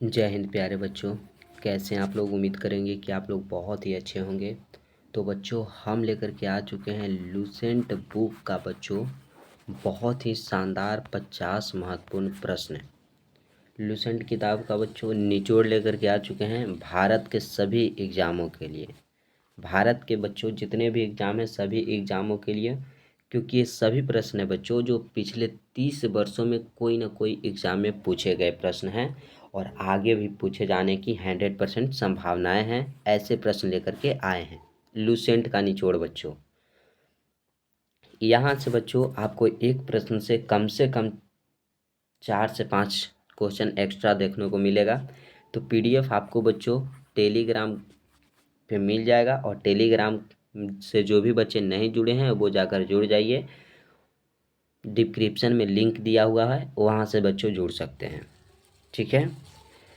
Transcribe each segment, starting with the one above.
जय हिंद प्यारे बच्चों। कैसे हैं आप लोग। उम्मीद करेंगे कि आप लोग बहुत ही अच्छे होंगे। तो बच्चों हम लेकर के आ चुके हैं लूसेंट बुक का बच्चों बहुत ही शानदार 50 महत्वपूर्ण प्रश्न। लूसेंट किताब का बच्चों निचोड़ लेकर के आ चुके हैं भारत के सभी एग्ज़ामों के लिए। भारत के बच्चों जितने भी एग्ज़ाम हैं सभी एग्ज़ामों के लिए, क्योंकि ये सभी प्रश्न है बच्चों जो पिछले 30 वर्षों में कोई ना कोई एग्ज़ाम में पूछे गए प्रश्न हैं और आगे भी पूछे जाने की 100% संभावनाएं हैं। ऐसे प्रश्न लेकर के आए हैं लूसेंट का निचोड़ बच्चों। यहाँ से बच्चों आपको एक प्रश्न से कम 4 से 5 क्वेश्चन एक्स्ट्रा देखने को मिलेगा। तो पीडीएफ आपको बच्चों टेलीग्राम पे मिल जाएगा और टेलीग्राम से जो भी बच्चे नहीं जुड़े हैं वो जाकर जुड़ जाइए। डिस्क्रिप्शन में लिंक दिया हुआ है, वहाँ से बच्चों जुड़ सकते हैं। ठीक है।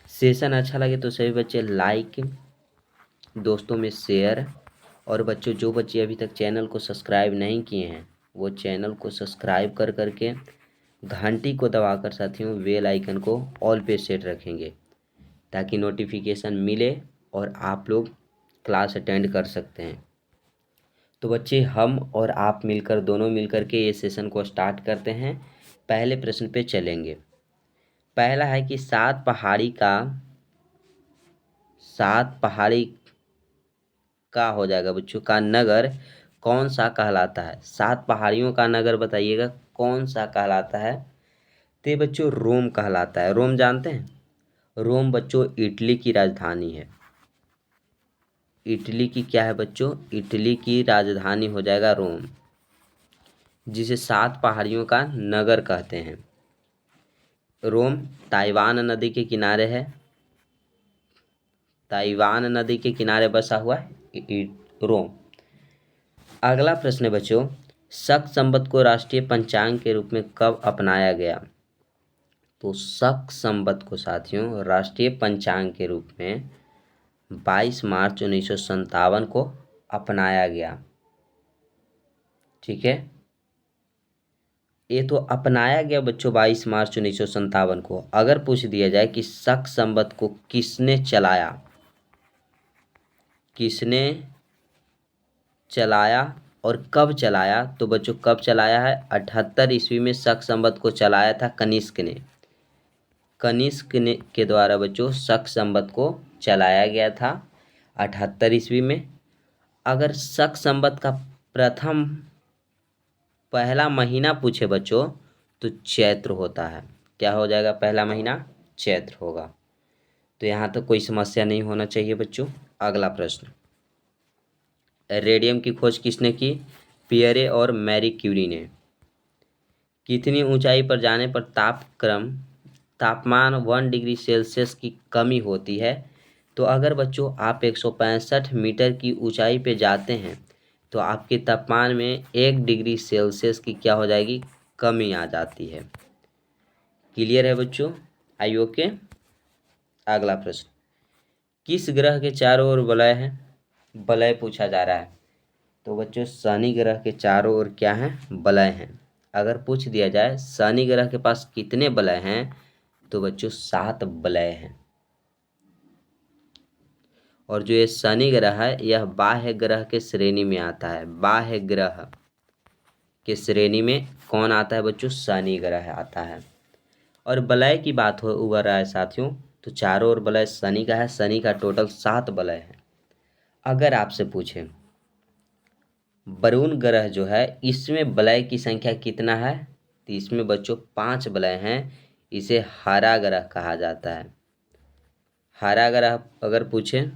सेशन अच्छा लगे तो सभी बच्चे लाइक, दोस्तों में शेयर, और बच्चों जो बच्चे अभी तक चैनल को सब्सक्राइब नहीं किए हैं वो चैनल को सब्सक्राइब कर करके घंटी को दबाकर साथियों बेल आइकन को ऑल पे सेट रखेंगे ताकि नोटिफिकेशन मिले और आप लोग क्लास अटेंड कर सकते हैं। तो बच्चे हम और आप मिलकर दोनों मिलकर के ये सेशन को स्टार्ट करते हैं। पहले प्रश्न पे चलेंगे। पहला है कि सात पहाड़ी का हो जाएगा बच्चों का नगर कौन सा कहलाता है। 7 पहाड़ियों का नगर बताइएगा कौन सा कहलाता है। तो ये बच्चों रोम कहलाता है। रोम जानते हैं। रोम बच्चों इटली की राजधानी है। इटली की क्या है बच्चों, इटली की राजधानी हो जाएगा रोम, जिसे 7 पहाड़ियों का नगर कहते हैं। रोम ताइवान नदी के किनारे है। ताइवान नदी के किनारे बसा हुआ है रोम। अगला प्रश्न है बच्चों, शक संवत को राष्ट्रीय पंचांग के रूप में कब अपनाया गया। तो शक संवत को साथियों राष्ट्रीय पंचांग के रूप में 22 मार्च 1957 को अपनाया गया। ठीक है। ये तो अपनाया गया बच्चों 22 मार्च 1957 को। अगर पूछ दिया जाए कि शक संवत को किसने चलाया और कब चलाया, तो बच्चों कब चलाया है, 78 ईस्वी में शक संवत को चलाया था कनिष्क ने। के द्वारा बच्चों शक संवत को चलाया गया था 78 ईस्वी में। अगर शक संवत का पहला महीना पूछे बच्चों तो चैत्र होता है। क्या हो जाएगा, पहला महीना चैत्र होगा। तो यहाँ तक कोई समस्या नहीं होना चाहिए बच्चों। अगला प्रश्न, रेडियम की खोज किसने की। पियरे और मैरी क्यूरी ने। कितनी ऊंचाई पर जाने पर तापमान 1 डिग्री सेल्सियस की कमी होती है। तो अगर बच्चों आप 165 मीटर की ऊंचाई पे जाते हैं तो आपके तापमान में 1 डिग्री सेल्सियस की क्या हो जाएगी, कमी आ जाती है। क्लियर है बच्चों, आई ओके। अगला प्रश्न, किस ग्रह के चारों ओर वलय है। वलय पूछा जा रहा है। तो बच्चों शनि ग्रह के चारों ओर क्या है, वलय हैं। अगर पूछ दिया जाए शनि ग्रह के पास कितने वलय हैं, तो बच्चों 7 वलय हैं। और जो ये शनि ग्रह है यह बाह्य ग्रह के श्रेणी में आता है। बाह्य ग्रह के श्रेणी में कौन आता है बच्चों, शनि ग्रह आता है। और वलय की बात हो रहा है साथियों, तो चारों ओर वलय शनि का है। शनि का टोटल 7 वलय है। अगर आपसे पूछे वरुण ग्रह जो है इसमें वलय की संख्या कितना है, तो इसमें बच्चों 5 वलय हैं। इसे हरा ग्रह कहा जाता है। हरा ग्रह अगर पूछे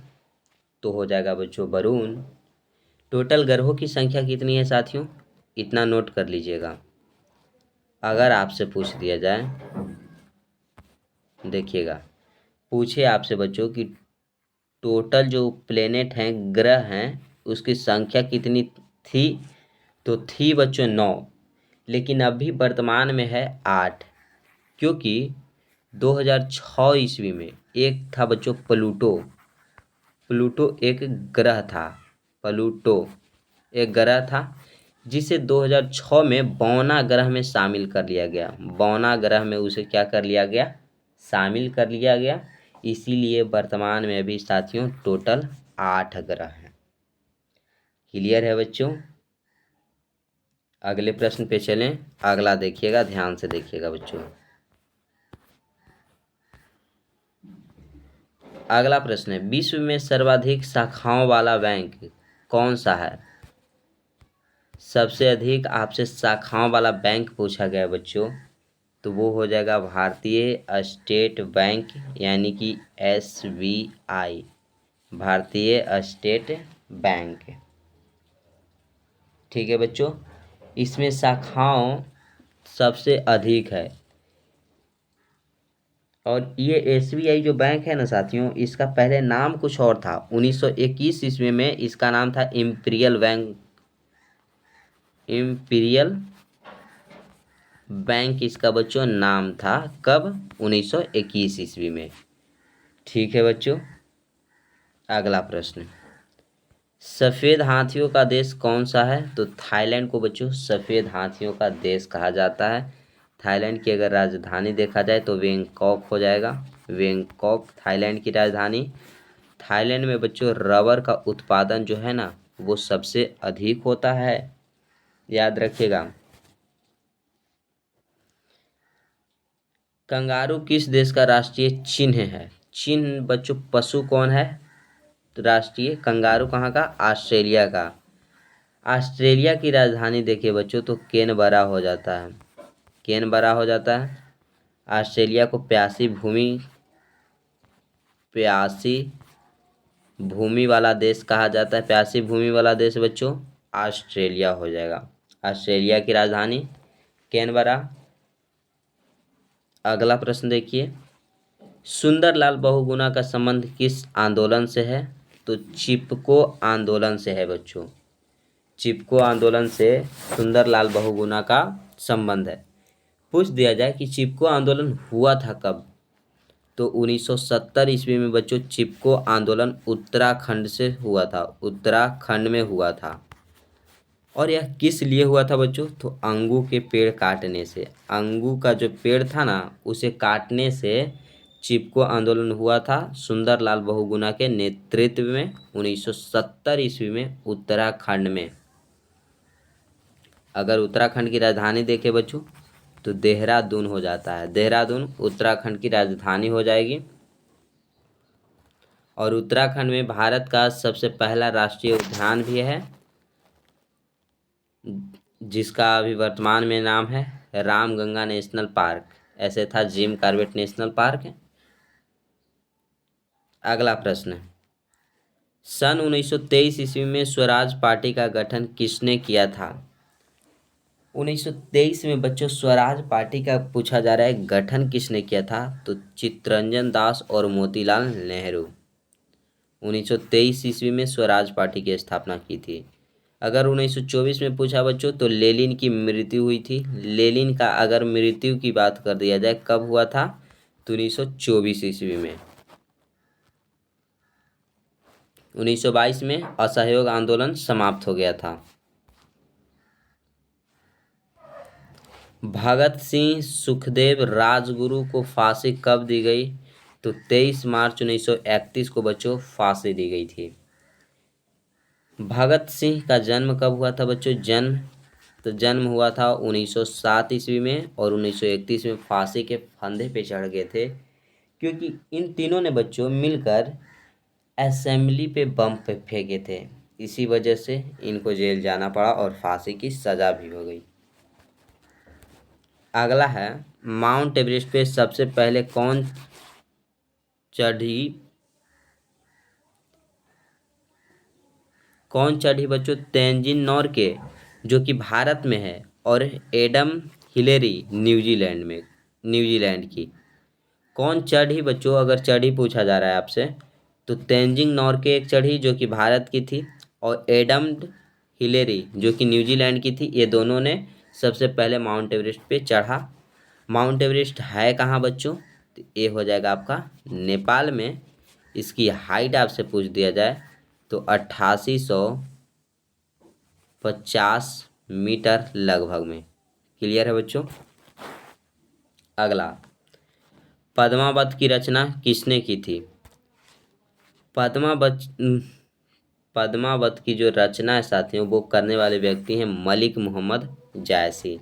तो हो जाएगा बच्चों वरुण। टोटल ग्रहों की संख्या कितनी है साथियों, इतना नोट कर लीजिएगा। अगर आपसे पूछ दिया जाए, देखिएगा पूछे आपसे बच्चों कि टोटल जो प्लेनेट हैं, ग्रह हैं, उसकी संख्या कितनी थी, तो थी बच्चों 9, लेकिन अभी वर्तमान में है 8। क्योंकि 2006 ईस्वी में एक था बच्चों प्लूटो एक ग्रह था। प्लूटो एक ग्रह था जिसे 2006 में बौना ग्रह में शामिल कर लिया गया। बौना ग्रह में उसे क्या कर लिया गया, शामिल कर लिया गया। इसीलिए वर्तमान में अभी साथियों टोटल 8 ग्रह हैं। क्लियर है बच्चों? अगले प्रश्न पे चलें। अगला देखिएगा, ध्यान से देखिएगा बच्चों। अगला प्रश्न है, विश्व में सर्वाधिक शाखाओं वाला बैंक कौन सा है? सबसे अधिक आपसे शाखाओं वाला बैंक पूछा गया बच्चों, तो वो हो जाएगा भारतीय स्टेट बैंक, यानी कि SBI, भारतीय स्टेट बैंक। ठीक है बच्चों, इसमें शाखाओं सबसे अधिक है। और ये SBI जो बैंक है ना साथियों, इसका पहले नाम कुछ और था। 1921 ईस्वी में इसका नाम था इम्पीरियल बैंक। इम्पीरियल बैंक इसका बच्चों नाम था। कब? 1921 ईस्वी में। ठीक है बच्चों, अगला प्रश्न, सफ़ेद हाथियों का देश कौन सा है? तो थाईलैंड को बच्चों सफ़ेद हाथियों का देश कहा जाता है। थाईलैंड की अगर राजधानी देखा जाए तो बैंकॉक हो जाएगा। बैंकॉक थाईलैंड की राजधानी। थाईलैंड में बच्चों रबर का उत्पादन जो है ना, वो सबसे अधिक होता है, याद रखिएगा। कंगारू किस देश का राष्ट्रीय चिन्ह है? चिन्ह बच्चों पशु कौन है? तो राष्ट्रीय कंगारू कहाँ का? ऑस्ट्रेलिया का। ऑस्ट्रेलिया की राजधानी देखिए बच्चों तो कैनबरा हो जाता है। कैनबरा हो जाता है। ऑस्ट्रेलिया को प्यासी भूमि वाला देश कहा जाता है। प्यासी भूमि वाला देश बच्चों ऑस्ट्रेलिया हो जाएगा। ऑस्ट्रेलिया की राजधानी कैनबरा। अगला प्रश्न देखिए, सुंदरलाल बहुगुणा का संबंध किस आंदोलन से है? तो चिपको आंदोलन से है बच्चों। चिपको आंदोलन से सुंदरलाल बहुगुणा का संबंध है। पूछ दिया जाए कि चिपको आंदोलन हुआ था कब, तो 1970 ईस्वी में बच्चों चिपको आंदोलन उत्तराखंड से हुआ था। उत्तराखंड में हुआ था। और यह किस लिए हुआ था बच्चों? तो अंगू के पेड़ काटने से। अंगू का जो पेड़ था ना, उसे काटने से चिपको आंदोलन हुआ था सुंदरलाल बहुगुणा के नेतृत्व में 1970 ईस्वी में उत्तराखंड में। अगर उत्तराखंड की राजधानी देखे बच्चों तो देहरादून हो जाता है। देहरादून उत्तराखंड की राजधानी हो जाएगी। और उत्तराखंड में भारत का सबसे पहला राष्ट्रीय उद्यान भी है, जिसका अभी वर्तमान में नाम है रामगंगा नेशनल पार्क। ऐसे था जिम कॉर्बेट नेशनल पार्क। अगला प्रश्न, सन 1923 ईस्वी में स्वराज पार्टी का गठन किसने किया था? 1923 में बच्चों स्वराज पार्टी का पूछा जा रहा है, गठन किसने किया था? तो चित्तरंजन दास और मोतीलाल नेहरू। 1923 ईस्वी में स्वराज पार्टी की स्थापना की थी। अगर 1924 में पूछा बच्चों तो लेनिन की मृत्यु हुई थी। लेनिन का अगर मृत्यु की बात कर दिया जाए कब हुआ था, तो 1924 ईस्वी में। 1922 में असहयोग आंदोलन समाप्त हो गया था। भगत सिंह सुखदेव राजगुरु को फांसी कब दी गई? तो 23 मार्च 1931 को बच्चों फांसी दी गई थी। भगत सिंह का जन्म कब हुआ था बच्चों? जन्म हुआ था 1907 ईस्वी में, और 1931 में फांसी के फंदे पे चढ़ गए थे, क्योंकि इन तीनों ने बच्चों मिलकर असेंबली पे बम पे फेंके थे। इसी वजह से इनको जेल जाना पड़ा और फांसी की सज़ा भी हो गई। अगला है, माउंट एवरेस्ट पे सबसे पहले कौन चढ़ी बच्चों? तेंजिन नोरके, जो कि भारत में है, और एडम हिलेरी न्यूजीलैंड की। कौन चढ़ी बच्चों? अगर चढ़ी पूछा जा रहा है आपसे तो तेंजिंग नोरके एक चढ़ी जो कि भारत की थी, और एडम हिलेरी जो कि न्यूजीलैंड की थी। ये दोनों ने सबसे पहले माउंट एवरेस्ट पे चढ़ा। माउंट एवरेस्ट है कहाँ बच्चों? तो ये हो जाएगा आपका नेपाल में। इसकी हाइट आपसे पूछ दिया जाए तो 8850 मीटर लगभग में। क्लियर है बच्चों? अगला, पद्मावत की रचना किसने की थी? पद्मावत पद्मावत की जो रचना है साथियों वो करने वाले व्यक्ति हैं मलिक मोहम्मद जायसी।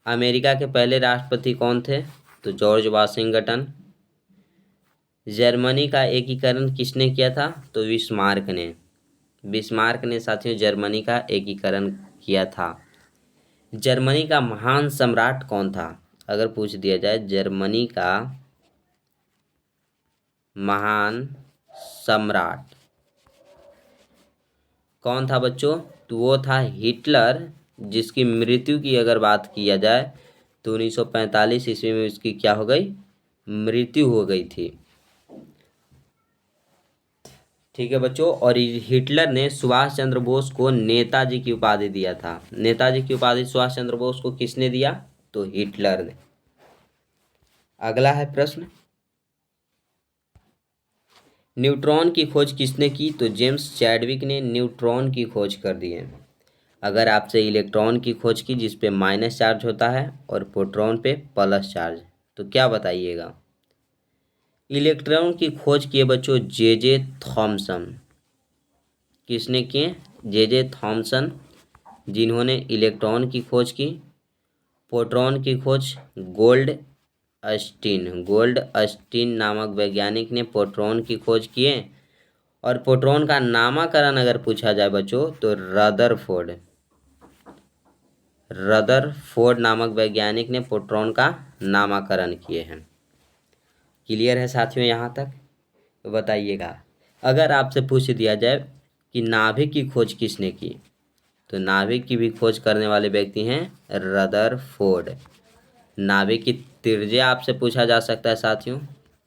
अमेरिका के पहले राष्ट्रपति कौन थे? तो जॉर्ज वाशिंगटन। जर्मनी का एकीकरण किसने किया था? तो बिस्मार्क ने। बिस्मार्क ने साथियों जर्मनी का एकीकरण किया था। जर्मनी का महान सम्राट कौन था? अगर पूछ दिया जाए जर्मनी का महान सम्राट कौन था बच्चों? तो वो था हिटलर, जिसकी मृत्यु की अगर बात किया जाए तो 1945 ईस्वी में उसकी क्या हो गई? मृत्यु हो गई थी। ठीक है बच्चों। और हिटलर ने सुभाष चंद्र बोस को नेताजी की उपाधि दिया था। नेताजी की उपाधि सुभाष चंद्र बोस को किसने दिया? तो हिटलर ने। अगला है प्रश्न, न्यूट्रॉन की खोज किसने की? तो जेम्स चैडविक ने न्यूट्रॉन की खोज कर दी है। अगर आपसे इलेक्ट्रॉन की खोज की जिस पे माइनस चार्ज होता है और प्रोटॉन पे प्लस चार्ज, तो क्या बताइएगा? इलेक्ट्रॉन की खोज किए बच्चों जे थॉमसन। किसने किए? जे थॉमसन, जिन्होंने इलेक्ट्रॉन की खोज की। प्रोटॉन की खोज गोल्ड अस्टीन नामक वैज्ञानिक ने प्रोटॉन की खोज किए। और प्रोटॉन का नामकरण अगर पूछा जाए बच्चों तो रदरफोर्ड नामक वैज्ञानिक ने प्रोटॉन का नामकरण किए हैं। क्लियर है साथियों यहाँ तक? तो बताइएगा, अगर आपसे पूछ दिया जाए कि नाभिक की खोज किसने की, तो नाभिक की भी खोज करने वाले व्यक्ति हैं रदरफोर्ड। नाभिक की त्रिज्या आपसे पूछा जा सकता है साथियों।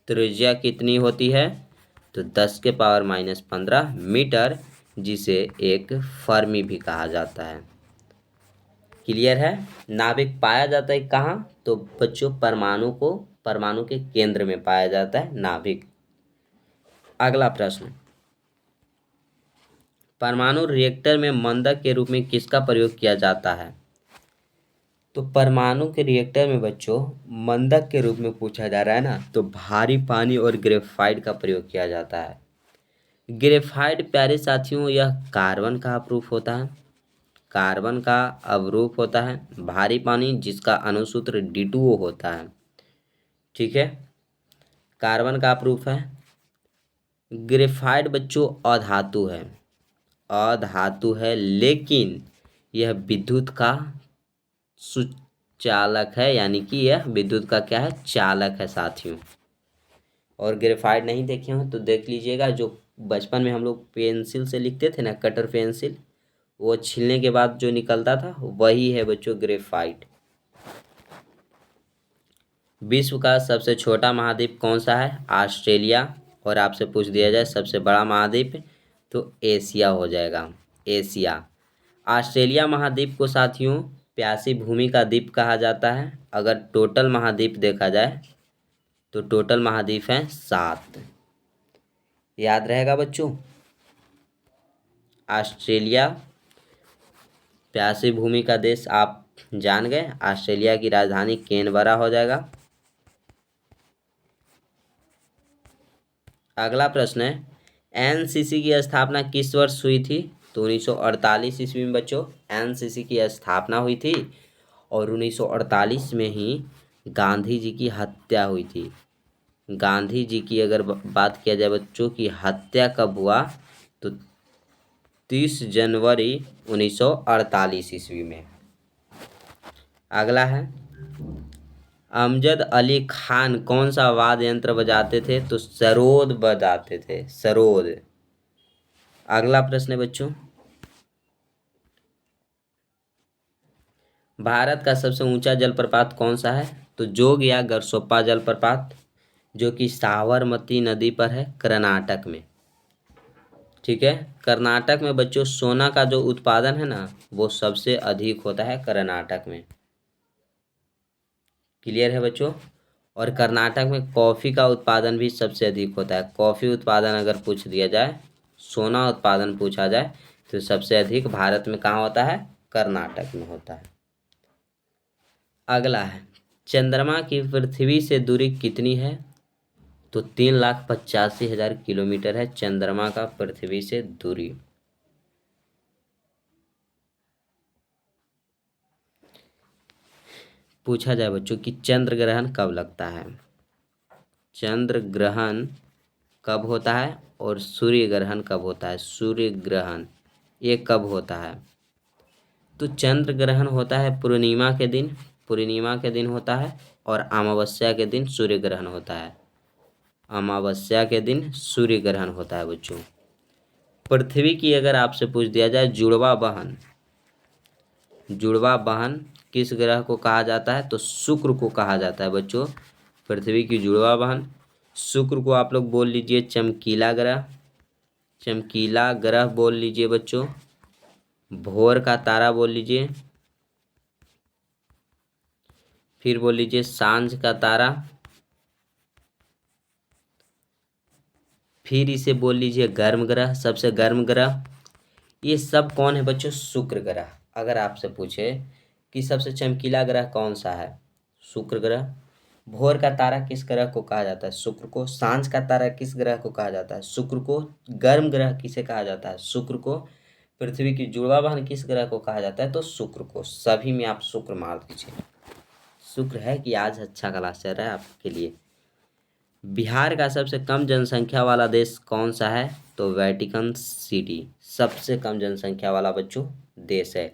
त्रिज्या कितनी होती है? तो 10⁻⁻15 मीटर, जिसे एक फर्मी भी कहा जाता है। क्लियर है? नाभिक पाया जाता है कहाँ? तो बच्चों परमाणु के केंद्र में पाया जाता है नाभिक। अगला प्रश्न, परमाणु रिएक्टर में मंदक के रूप में किसका प्रयोग किया जाता है? तो परमाणु के रिएक्टर में बच्चों मंदक के रूप में पूछा जा रहा है ना, तो भारी पानी और ग्रेफाइट का प्रयोग किया जाता है। ग्रेफाइट प्यारे साथियों यह कार्बन का अवरूप होता है। कार्बन का अवरूप होता है। भारी पानी जिसका अणुसूत्र D2O होता है। ठीक है, कार्बन का अवरूप है। ग्रेफाइट बच्चों अधातु है। अधातु है, लेकिन यह विद्युत का सुचालक है, यानी कि यह विद्युत का क्या है? चालक है साथियों। और ग्रेफाइट नहीं देखे हो तो देख लीजिएगा, जो बचपन में हम लोग पेंसिल से लिखते थे ना, कटर पेंसिल, वो छीलने के बाद जो निकलता था वही है बच्चों ग्रेफाइट। विश्व का सबसे छोटा महाद्वीप कौन सा है? ऑस्ट्रेलिया। और आपसे पूछ दिया जाए सबसे बड़ा महाद्वीप, तो एशिया हो जाएगा, एशिया। ऑस्ट्रेलिया महाद्वीप को साथियों प्यासी भूमि का द्वीप कहा जाता है। अगर टोटल महाद्वीप देखा जाए तो टोटल महाद्वीप हैं 7। याद रहेगा बच्चों? ऑस्ट्रेलिया प्यासी भूमि का देश आप जान गए। ऑस्ट्रेलिया की राजधानी कैनबरा हो जाएगा। अगला प्रश्न है, एनसीसी की स्थापना किस वर्ष हुई थी? तो 1948 ईस्वी में बच्चों एनसीसी की स्थापना हुई थी। और 1948 में ही गांधी जी की हत्या हुई थी। गांधी जी की अगर बात किया जाए बच्चों की हत्या कब हुआ, तो 30 जनवरी 1948 ईस्वी में। अगला है, अमजद अली खान कौन सा वाद्य यंत्र बजाते थे? तो सरोद बजाते थे, सरोद। अगला प्रश्न है बच्चों, भारत का सबसे ऊंचा जलप्रपात कौन सा है? तो जोग या गरसोप्पा जलप्रपात, जो कि साबरमती नदी पर है कर्नाटक में। ठीक है, कर्नाटक में बच्चों सोना का जो उत्पादन है ना, वो सबसे अधिक होता है कर्नाटक में। क्लियर है बच्चों? और कर्नाटक में कॉफ़ी का उत्पादन भी सबसे अधिक होता है। कॉफ़ी उत्पादन अगर पूछ दिया जाए, सोना उत्पादन पूछा जाए, तो सबसे अधिक भारत में कहाँ होता है? कर्नाटक में होता है। अगला है, चंद्रमा की पृथ्वी से दूरी कितनी है? तो 3,85,000 किलोमीटर है चंद्रमा का पृथ्वी से दूरी। पूछा जाए बच्चों कि चंद्र ग्रहण कब लगता है? चंद्र ग्रहण कब होता है और सूर्य ग्रहण कब होता है? सूर्य ग्रहण ये कब होता है? तो चंद्र ग्रहण होता है पूर्णिमा के दिन, पूर्णिमा के दिन होता है, और अमावस्या के दिन सूर्य ग्रहण होता है। अमावस्या के दिन सूर्य ग्रहण होता है बच्चों। पृथ्वी की अगर आपसे पूछ दिया जाए जुड़वा बहन, जुड़वा बहन किस ग्रह को कहा जाता है? तो शुक्र को कहा जाता है बच्चों। पृथ्वी की जुड़वा बहन शुक्र को आप लोग बोल लीजिए चमकीला ग्रह, चमकीला ग्रह बोल लीजिए बच्चों। भोर का तारा बोल लीजिए, फिर बोल लीजिए सांझ का तारा, फिर इसे बोल लीजिए गर्म ग्रह, सबसे गर्म ग्रह। ये सब कौन है बच्चों? शुक्र ग्रह। अगर आपसे पूछे कि सबसे चमकीला ग्रह कौन सा है? शुक्र ग्रह। भोर का तारा किस ग्रह को कहा जाता है? शुक्र को। सांझ का तारा किस ग्रह को कहा जाता है? शुक्र को। गर्म ग्रह किसे कहा जाता है? शुक्र को। पृथ्वी की जुड़वा बहन किस ग्रह को कहा जाता है? तो शुक्र को। सभी में आप शुक्र मार दीजिए। शुक्र है कि आज अच्छा क्लास चल रहा है आपके लिए। बिहार का सबसे कम जनसंख्या वाला देश कौन सा है? तो वेटिकन सिटी सबसे कम जनसंख्या वाला बच्चों देश है।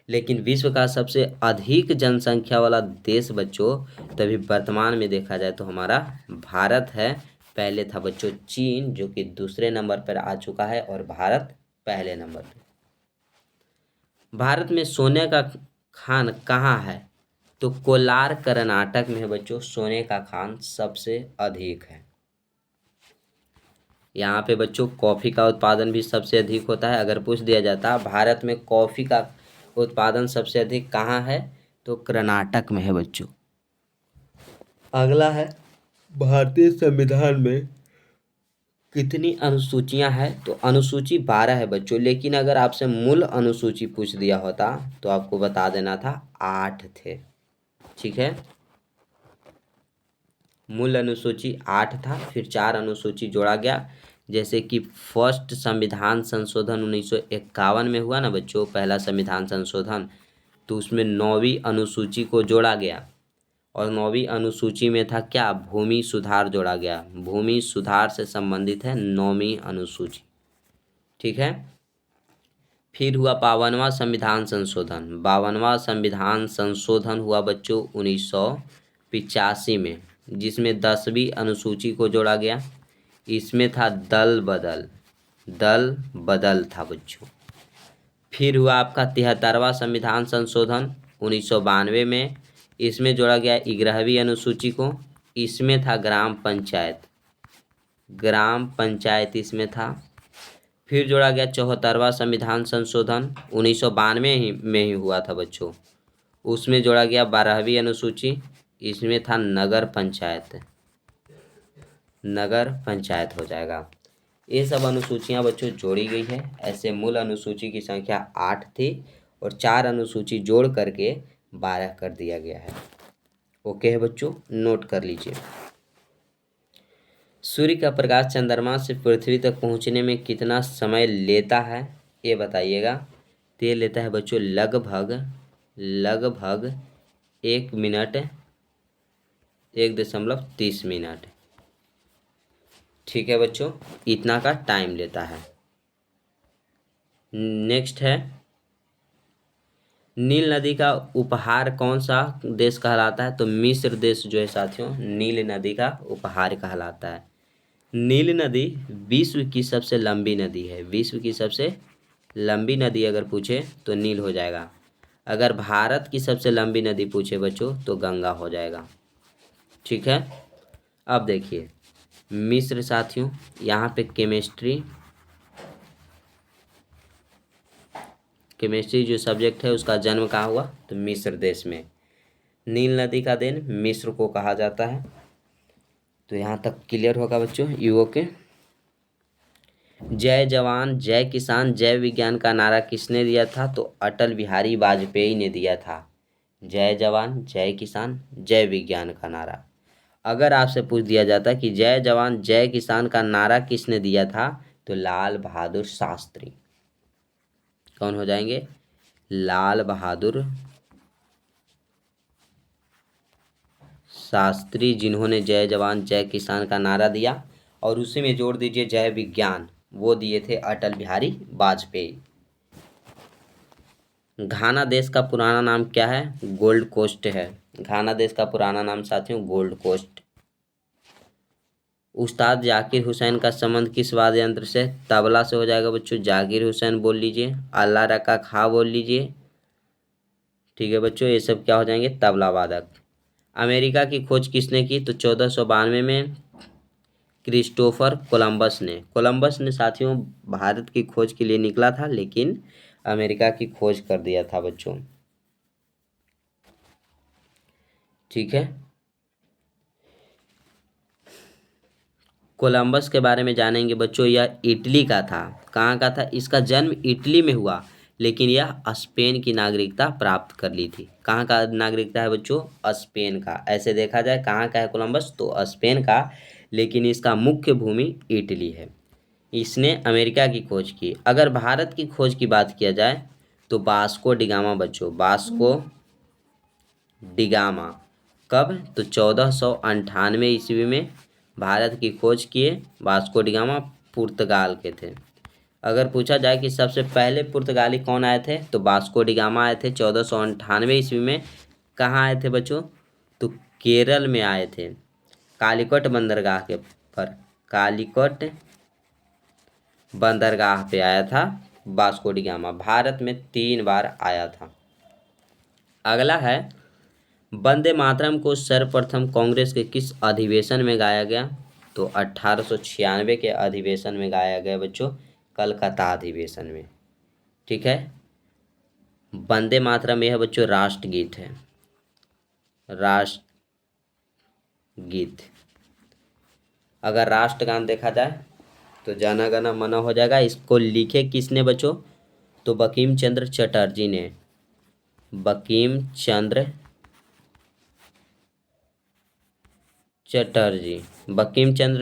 लेकिन विश्व का सबसे अधिक जनसंख्या वाला देश बच्चों तभी वर्तमान में देखा जाए तो हमारा भारत है। पहले था बच्चों चीन, जो कि दूसरे नंबर पर आ चुका है, और भारत पहले नंबर पर। भारत में सोने का खान कहाँ है? तो कोलार कर्नाटक में है बच्चों। सोने का खान सबसे अधिक है। यहाँ पे बच्चों कॉफ़ी का उत्पादन भी सबसे अधिक होता है। अगर पूछ दिया जाता भारत में कॉफ़ी का उत्पादन सबसे अधिक कहाँ है? तो कर्नाटक में है बच्चों। अगला है भारतीय संविधान में कितनी अनुसूचियां हैं? तो अनुसूची 12 है बच्चों। लेकिन अगर आपसे मूल अनुसूची पूछ दिया होता तो आपको बता देना था 8 थे। ठीक है, मूल अनुसूची 8 था, फिर 4 अनुसूची जोड़ा गया। जैसे कि फर्स्ट संविधान संशोधन 1951 में हुआ ना बच्चों, पहला संविधान संशोधन, तो उसमें 9वीं अनुसूची को जोड़ा गया। और 9वीं अनुसूची में था क्या? भूमि सुधार जोड़ा गया। भूमि सुधार से संबंधित है 9वीं अनुसूची। ठीक है, फिर हुआ 52वां संविधान संशोधन। 52वां संविधान संशोधन हुआ बच्चों 1985 में, जिसमें 10वीं अनुसूची को जोड़ा गया। इसमें था दल बदल, दल बदल था बच्चों। फिर हुआ आपका 73वां संविधान संशोधन 1992 में। इसमें जोड़ा गया 11वीं अनुसूची को। इसमें था ग्राम पंचायत, ग्राम पंचायत इसमें था। फिर जोड़ा गया 74वां संविधान संशोधन 1992 में ही हुआ था बच्चों। उसमें जोड़ा गया 12वीं अनुसूची। इसमें था नगर पंचायत, नगर पंचायत हो जाएगा। ये सब अनुसूचियां बच्चों जोड़ी गई है। ऐसे मूल अनुसूची की संख्या 8 थी और 4 अनुसूची जोड़ करके 12 कर दिया गया है। ओके है बच्चों, नोट कर लीजिए। सूर्य का प्रकाश चंद्रमा से पृथ्वी तक पहुंचने में कितना समय लेता है? ये बताइएगा। तो ये लेता है बच्चों लगभग 1 मिनट 1.30 मिनट। ठीक है बच्चों, इतना का टाइम लेता है। नेक्स्ट है नील नदी का उपहार कौन सा देश कहलाता है? तो मिस्र देश जो है साथियों नील नदी का उपहार कहलाता है। नील नदी विश्व की सबसे लंबी नदी है। विश्व की सबसे लंबी नदी अगर पूछे तो नील हो जाएगा। अगर भारत की सबसे लंबी नदी पूछे बच्चों तो गंगा हो जाएगा। ठीक है, अब देखिए मिस्र साथियों, यहाँ पे केमिस्ट्री जो सब्जेक्ट है उसका जन्म कहाँ हुआ? तो मिस्र देश में। नील नदी का देन मिस्र को कहा जाता है। तो यहाँ तक क्लियर होगा बच्चों युवकों के। जय जवान जय किसान जय विज्ञान का नारा किसने दिया था? तो अटल बिहारी वाजपेयी ने दिया था। जय जवान जय किसान जय विज्ञान का नारा। अगर आपसे पूछ दिया जाता कि जय जवान जय किसान का नारा किसने दिया था, तो लाल बहादुर शास्त्री। कौन हो जाएंगे? लाल बहादुर शास्त्री, जिन्होंने जय जवान जय किसान का नारा दिया। और उसी में जोड़ दीजिए जय विज्ञान, वो दिए थे अटल बिहारी वाजपेयी। घाना देश का पुराना नाम क्या है? गोल्ड कोस्ट है। घाना देश का पुराना नाम साथियों गोल्ड कोस्ट। उस्ताद जाकिर हुसैन का संबंध किस वाद्य यंत्र से? तबला से हो जाएगा बच्चों। जाकिर हुसैन बोल लीजिए, अल्लाह रखा खा बोल लीजिए। ठीक है बच्चों, ये सब क्या हो जाएंगे? तबला वादक। अमेरिका की खोज किसने की? तो 1492 में क्रिस्टोफर कोलंबस ने साथियों भारत की खोज के लिए निकला था, लेकिन अमेरिका की खोज कर दिया था बच्चों। ठीक है, कोलंबस के बारे में जानेंगे बच्चों। यह इटली का था। कहाँ का था? इसका जन्म इटली में हुआ, लेकिन यह स्पेन की नागरिकता प्राप्त कर ली थी। कहाँ का नागरिकता है बच्चों? स्पेन का। ऐसे देखा जाए कहाँ का है कोलंबस, तो स्पेन का, लेकिन इसका मुख्य भूमि इटली है। इसने अमेरिका की खोज की। अगर भारत की खोज की बात किया जाए तो वास्को डिगामा बच्चों, वास्को डिगामा। कब? तो 1498 ईस्वी में भारत की खोज किए वास्को डिगामा, पुर्तगाल के थे। अगर पूछा जाए कि सबसे पहले पुर्तगाली कौन आए थे, तो वास्को डिगामा आए थे 1498 ईस्वी में। कहाँ आए थे बच्चों? तो केरल में आए थे, कालीकट बंदरगाह के पर। कालीकट बंदरगाह पे आया था वास्को डिगामा। भारत में 3 बार आया था। अगला है वंदे मातरम को सर्वप्रथम कांग्रेस के किस अधिवेशन में गाया गया? तो 1896 के अधिवेशन में गाया गया बच्चों, कलकत्ता अधिवेशन में। ठीक है, वंदे मातरम यह बच्चों राष्ट्रगीत है, राष्ट्रगीत। अगर राष्ट्रगान देखा जाए तो जन गण मन हो जाएगा। इसको लिखे किसने बच्चों? तो बंकिम चंद्र चटर्जी ने। बंकिम चंद्र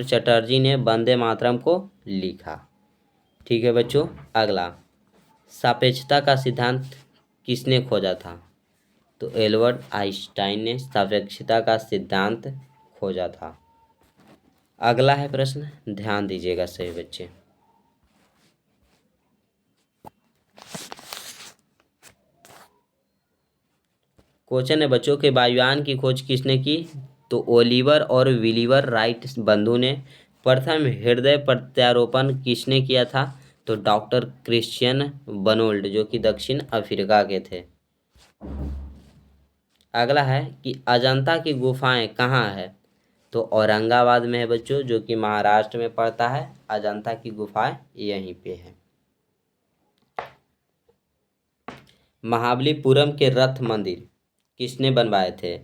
चटर्जी ने वंदे मातरम को लिखा। ठीक है बच्चों, अगला सापेक्षता का सिद्धांत किसने खोजा था? तो एल्बर्ट आइंस्टाइन ने सापेक्षता का सिद्धांत खोजा था। अगला है प्रश्न, ध्यान दीजिएगा सभी बच्चे। क्वेश्चन है बच्चों के वायुयान की खोज किसने की? तो ओलिवर और विलिवर राइट बंधु ने। प्रथम हृदय प्रत्यारोपण किसने किया था? तो डॉक्टर क्रिश्चियन बनोल्ड, जो कि दक्षिण अफ्रीका के थे। अगला है कि अजंता की गुफाएं कहाँ है? तो औरंगाबाद में है बच्चों, जो कि महाराष्ट्र में पड़ता है। अजंता की गुफाएं यहीं पे है। महाबलीपुरम के रथ मंदिर किसने बनवाए थे?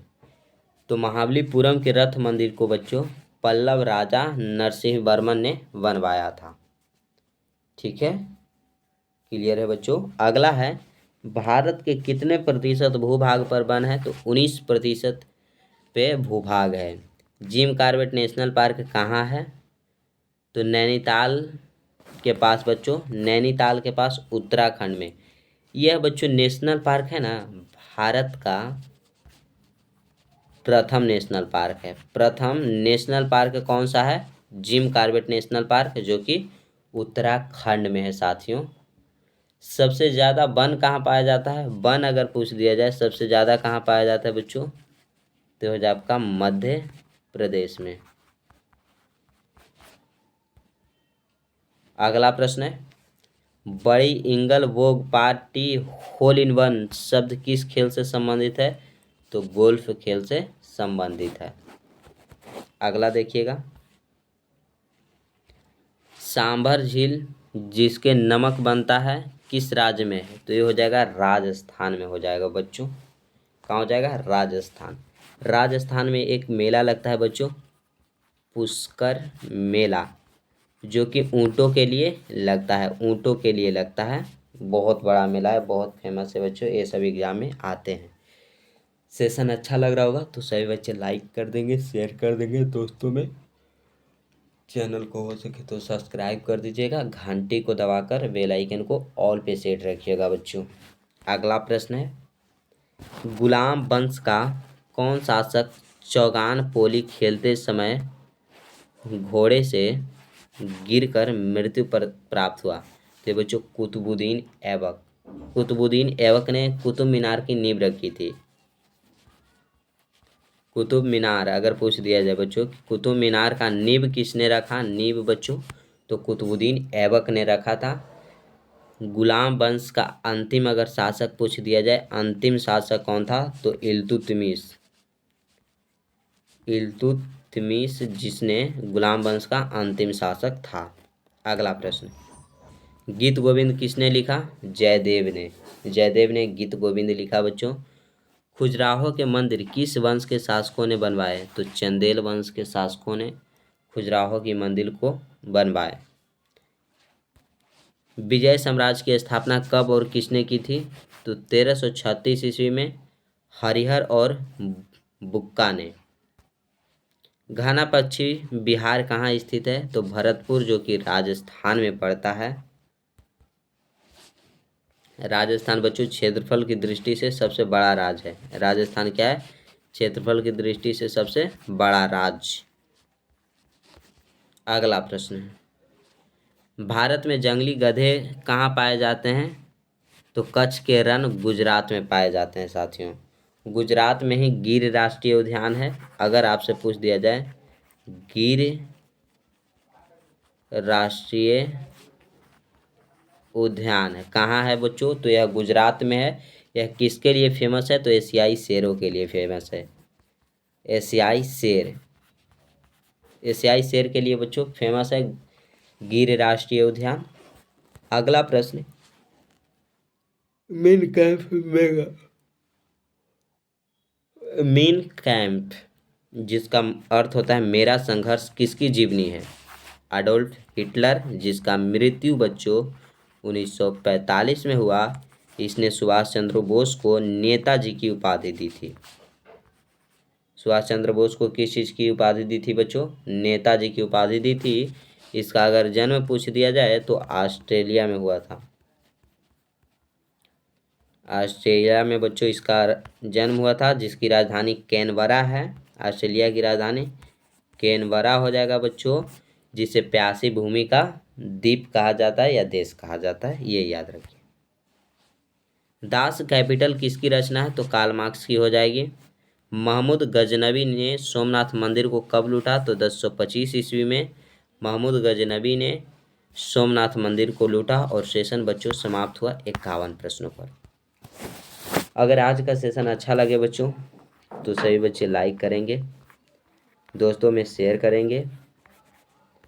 तो महाबलीपुरम के रथ मंदिर को बच्चों पल्लव राजा नरसिंह वर्मन ने बनवाया था। ठीक है, क्लियर है बच्चों। अगला है भारत के कितने प्रतिशत भूभाग पर वन है? तो 19% पे भूभाग है। जिम कॉर्बेट नेशनल पार्क कहाँ है? तो नैनीताल के पास बच्चों, नैनीताल के पास उत्तराखंड में। यह बच्चों नेशनल पार्क है ना, भारत का प्रथम नेशनल पार्क है। प्रथम नेशनल पार्क कौन सा है? जिम कॉर्बेट नेशनल पार्क, जो कि उत्तराखंड में है साथियों। सबसे ज़्यादा वन कहाँ पाया जाता है? वन अगर पूछ दिया जाए सबसे ज़्यादा कहाँ पाया जाता है बच्चों, तो हो जाए आपका मध्य प्रदेश में। अगला प्रश्न है बड़ी इंगल वोग पार्टी होल इन वन शब्द किस खेल से संबंधित है? तो गोल्फ खेल से संबंधित है। अगला देखिएगा, सांभर झील जिसके नमक बनता है किस राज्य में है? तो ये हो जाएगा राजस्थान में हो जाएगा बच्चों। कहाँ हो जाएगा? राजस्थान। राजस्थान में एक मेला लगता है बच्चों, पुष्कर मेला, जो कि ऊँटों के लिए लगता है। ऊँटों के लिए लगता है, बहुत बड़ा मेला है, बहुत फेमस है बच्चों, ये सभी एग्जाम में आते हैं। सेशन अच्छा लग रहा होगा तो सभी बच्चे लाइक कर देंगे, शेयर कर देंगे दोस्तों में। चैनल को हो सके तो सब्सक्राइब कर दीजिएगा, घंटी को दबाकर बेल आइकन को ऑल पे सेट रखिएगा बच्चों। अगला प्रश्न है, गुलाम वंश का कौन शासक चौगान पोली खेलते समय घोड़े से गिरकर मृत्यु पर प्राप्त हुआ? तो बच्चों कुतुबुद्दीन ऐबक। कुतुबुद्दीन ऐबक ने कुतुब मीनार की नींव रखी थी। कुतुब मीनार अगर पूछ दिया जाए बच्चों कुतुब मीनार का नींव किसने रखा, नींव बच्चों तो कुतुबुद्दीन ऐबक ने रखा था। गुलाम वंश का अंतिम अगर शासक पूछ दिया जाए, अंतिम शासक कौन था, तो इल्तुतमिश। इल्तुतमिश जिसने गुलाम वंश का अंतिम शासक था। अगला प्रश्न, गीत गोविंद किसने लिखा? जयदेव ने। जयदेव ने गीत गोविंद लिखा बच्चों। खजुराहो के मंदिर किस वंश के शासकों ने बनवाए? तो चंदेल वंश के शासकों ने खजुराहो की मंदिर को बनवाए। विजय साम्राज्य की स्थापना कब और किसने की थी? तो 1336 ईस्वी में हरिहर और बुक्का ने। घाना पक्षी बिहार कहाँ स्थित है? तो भरतपुर जो कि राजस्थान में पड़ता है। राजस्थान बच्चों क्षेत्रफल की दृष्टि से सबसे बड़ा राज्य है। राजस्थान क्या है? क्षेत्रफल की दृष्टि से सबसे बड़ा राज्य। अगला प्रश्न है, भारत में जंगली गधे कहाँ पाए जाते हैं? तो कच्छ के रण गुजरात में पाए जाते हैं साथियों। गुजरात में ही गिर राष्ट्रीय उद्यान है। अगर आपसे पूछ दिया जाए गिर राष्ट्रीय उद्यान है कहाँ है बच्चों, तो यह गुजरात में है। यह किसके लिए फेमस है? तो एशियाई शेरों के लिए फेमस है। एशियाई शेर, एशियाई शेर के लिए बच्चों फेमस है गिर राष्ट्रीय उद्यान। अगला प्रश्न, मेन कैंप में मेन कैंप जिसका अर्थ होता है मेरा संघर्ष किसकी जीवनी है? एडोल्फ हिटलर, जिसका मृत्यु बच्चों 1945 में हुआ। इसने सुभाष चंद्र बोस को नेताजी की उपाधि दी थी। सुभाष चंद्र बोस को किस चीज़ की उपाधि दी थी बच्चों? नेताजी की उपाधि दी थी। इसका अगर जन्म पूछ दिया जाए तो ऑस्ट्रेलिया में हुआ था। ऑस्ट्रेलिया में बच्चों इसका जन्म हुआ था, जिसकी राजधानी कैनबरा है। ऑस्ट्रेलिया की राजधानी कैनबरा हो जाएगा बच्चों, जिसे प्यासी भूमि का द्वीप कहा जाता है या देश कहा जाता है, ये याद रखिए। दास कैपिटल किसकी रचना है? तो कार्ल मार्क्स की हो जाएगी। महमूद गजनबी ने सोमनाथ मंदिर को कब लूटा? तो 1025 ईस्वी में महमूद गजनबी ने सोमनाथ मंदिर को लूटा। और सेशन बच्चों समाप्त हुआ 51 प्रश्नों पर। अगर आज का सेशन अच्छा लगे बच्चों तो सभी बच्चे लाइक करेंगे, दोस्तों में शेयर करेंगे।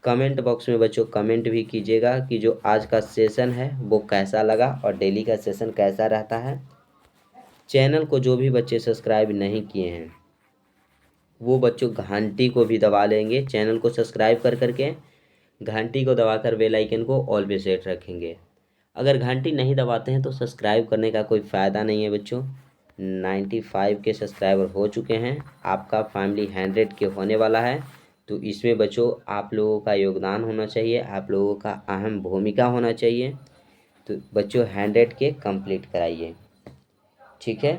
कमेंट बॉक्स में बच्चों कमेंट भी कीजिएगा कि जो आज का सेशन है वो कैसा लगा और डेली का सेशन कैसा रहता है। चैनल को जो भी बच्चे सब्सक्राइब नहीं किए हैं वो बच्चों घंटी को भी दबा लेंगे। चैनल को सब्सक्राइब कर करके घंटी को दबाकर बेल आइकन को ऑल पे सेट रखेंगे। अगर घंटी नहीं दबाते हैं तो सब्सक्राइब करने का कोई फ़ायदा नहीं है बच्चों। 95 के सब्सक्राइबर हो चुके हैं, आपका फैमिली 100 के होने वाला है। तो इसमें बच्चों आप लोगों का योगदान होना चाहिए, आप लोगों का अहम भूमिका होना चाहिए। तो बच्चों 100 के कंप्लीट कराइए, ठीक है।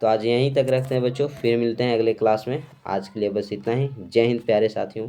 तो आज यहीं तक रखते हैं बच्चों, फिर मिलते हैं अगले क्लास में। आज के लिए बस इतना ही। जय हिंद प्यारे साथियों।